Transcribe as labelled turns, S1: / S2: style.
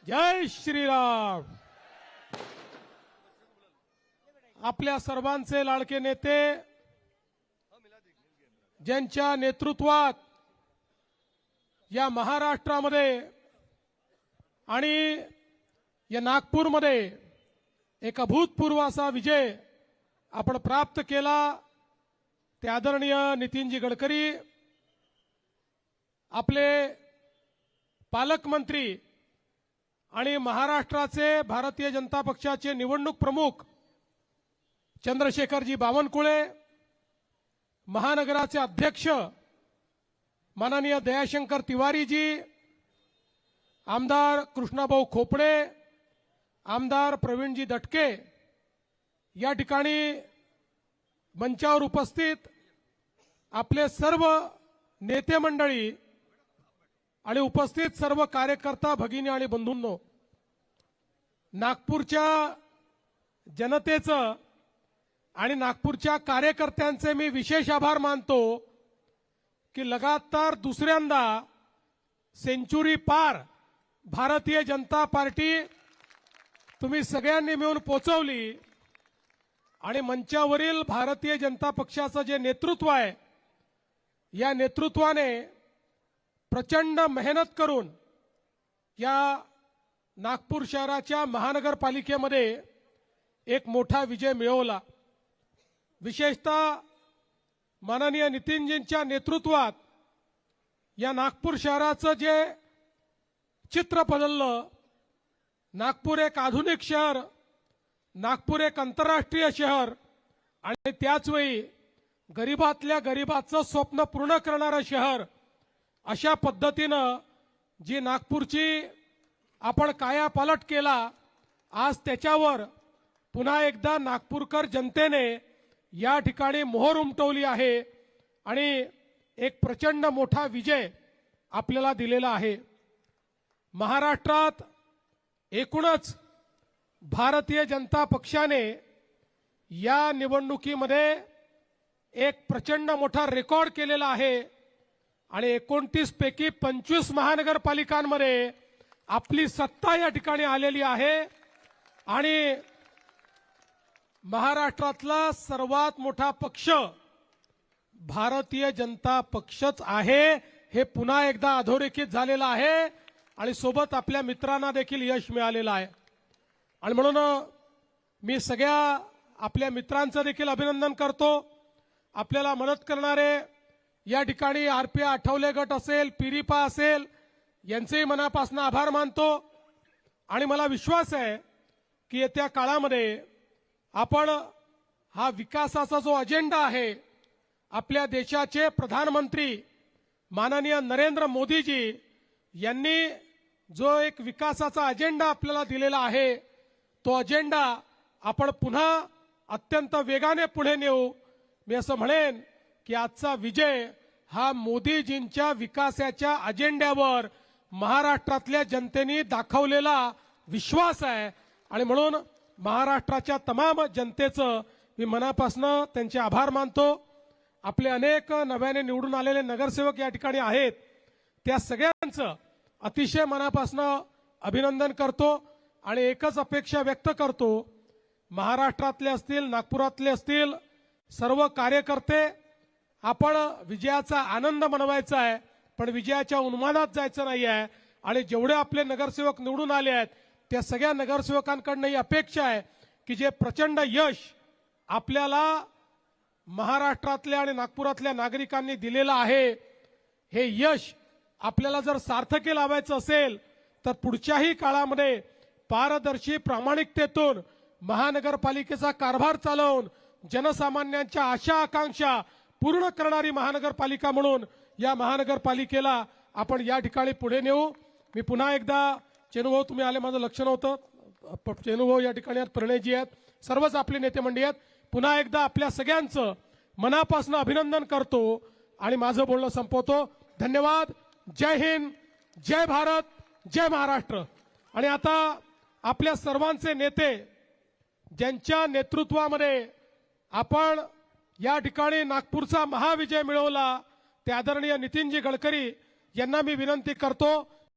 S1: जय श्रीराम। आपल्या सर्वांचे लाडके नेते ज्यांच्या नेतृत्वात या महाराष्ट्रामध्ये आणि या नागपूरमध्ये एक अभूतपूर्व असा विजय आपण प्राप्त केला ते आदरणीय नितीनजी गडकरी, आपले पालकमंत्री आणि महाराष्ट्राचे भारतीय जनता पक्षाचे निवडणूक प्रमुख चंद्रशेखरजी बावनकुळे, महानगराचे अध्यक्ष माननीय दयाशंकर तिवारीजी, आमदार कृष्णाभाऊ खोपडे, आमदार प्रवीणजी दटके, या ठिकाणी मंचावर उपस्थित आपले सर्व नेते मंडळी आणि उपस्थित सर्व कार्यकर्ता भगिनी आणि बंधूंनो, नागपूरच्या जनतेचं आणि नागपूरच्या कार्यकर्त्यांचे मी विशेष आभार मानतो की लगातार दुसऱ्यांदा सेंचुरी पार भारतीय जनता पार्टी तुम्ही सगळ्यांनी मिळून पोचवली आणि मंचावरील भारतीय जनता पक्षाचं जे नेतृत्व आहे या नेतृत्वाने प्रचंड मेहनत करून या नागपूर शहराच्या महानगरपालिकेमध्ये एक मोठा विजय मिळवला। विशेषतः माननीय नितीनजींच्या नेतृत्वात या नागपूर शहराचं जे चित्र बदललं, नागपूर एक आधुनिक शहर, नागपूर एक आंतरराष्ट्रीय शहर आणि त्याचवेळी गरीबातल्या गरीबाचं स्वप्न पूर्ण करणारं शहर, अशा पद्धतीनं जी नागपूरची आपण कायापालट केला, आज त्याच्यावर पुन्हा एकदा नागपूरकर जनतेने या ठिकाणी मोहर उमटवली आहे आणि एक प्रचंड मोठा विजय आपल्याला दिलेला आहे। महाराष्ट्रात एकूणच भारतीय जनता पक्षाने या निवडणुकीमध्ये एक प्रचंड मोठा रेकॉर्ड केलेला आहे आणि 29 पैकी 25 महानगरपालिकांमध्ये आपली सत्ता या ठिकाणी आलेली आहे आणि महाराष्ट्रातला सर्वात मोठा पक्ष भारतीय जनता पक्षच आहे हे पुन्हा एकदा अधोरेखित झालेलं आहे आणि सोबत आपल्या मित्रांना देखील यश मिळालेलं आहे। आणि म्हणून मी सगळ्या आपल्या मित्रांचं देखील अभिनंदन करतो। आपल्याला मदत करणारे या ठिकाणी आरपी आठवले गट असेल, पिरिपा असेल, यांचेही मनापासून आभार मानतो आणि मला विश्वास आहे की येत्या काळामध्ये आपण हा विकासाचा जो अजेंडा आहे, आपल्या देशाचे प्रधानमंत्री माननीय नरेंद्र मोदीजी यांनी जो एक विकासाचा अजेंडा आपल्याला दिलेला आहे, तो अजेंडा आपण पुन्हा अत्यंत वेगाने पुढे नेऊ। मी असं म्हणेन की आजचा विजय हा मोदीजींच्या विकासाच्या अजेंड्यावर महाराष्ट्रातल्या जनतेने दाखवलेला विश्वास आहे आणि म्हणून महाराष्ट्राच्या तमाम जनतेचं मी मनापासून त्यांचे आभार मानतो। आपले अनेक नव्याने निवडून आलेले नगरसेवक या ठिकाणी आहेत, त्या सगळ्यांचं अतिशय मनापासून अभिनंदन करतो आणि एकच अपेक्षा व्यक्त करतो, महाराष्ट्रातले असतील, नागपुरातले असतील, सर्व कार्यकर्ते आपण विजयाचा आनंद मनवायचा आहे, पण विजयाच्या उन्मादात जायचं नाही आहे आणि जेवढे आपले नगरसेवक निवडून आले आहेत त्या सगळ्या नगरसेवकांकडून ही अपेक्षा आहे की जे प्रचंड यश आपल्याला महाराष्ट्रातल्या आणि नागपुरातल्या नागरिकांनी दिलेलं आहे, हे यश आपल्याला जर सार्थकी लावायचं असेल तर पुढच्याही काळामध्ये पारदर्शी प्रामाणिकतेतून महानगरपालिकेचा कारभार चालवून जनसामान्यांच्या आशा आकांक्षा पूर्ण करणारी महानगरपालिका म्हणून या महानगरपालिकेला आपण या ठिकाणी पुढे नेऊ। मी पुन्हा एकदा चेनुभाऊ, तुम्ही आले माझं लक्ष नव्हतं, चेनुभाऊ या ठिकाणी आहेत, प्रणयजी आहेत, सर्वच आपले नेते मंडळी आहेत, पुन्हा एकदा आपल्या सगळ्यांचं मनापासून अभिनंदन करतो आणि माझं बोलणं संपवतो। धन्यवाद। जय हिंद, जय भारत, जय महाराष्ट्र। आणि आता आपल्या सर्वांचे नेते ज्यांच्या नेतृत्वामध्ये आपण या ठिकाणी नागपूरचा महाविजय मिळवला, ते आदरणीय नितीनजी गडकरी यांना मी विनंती करतो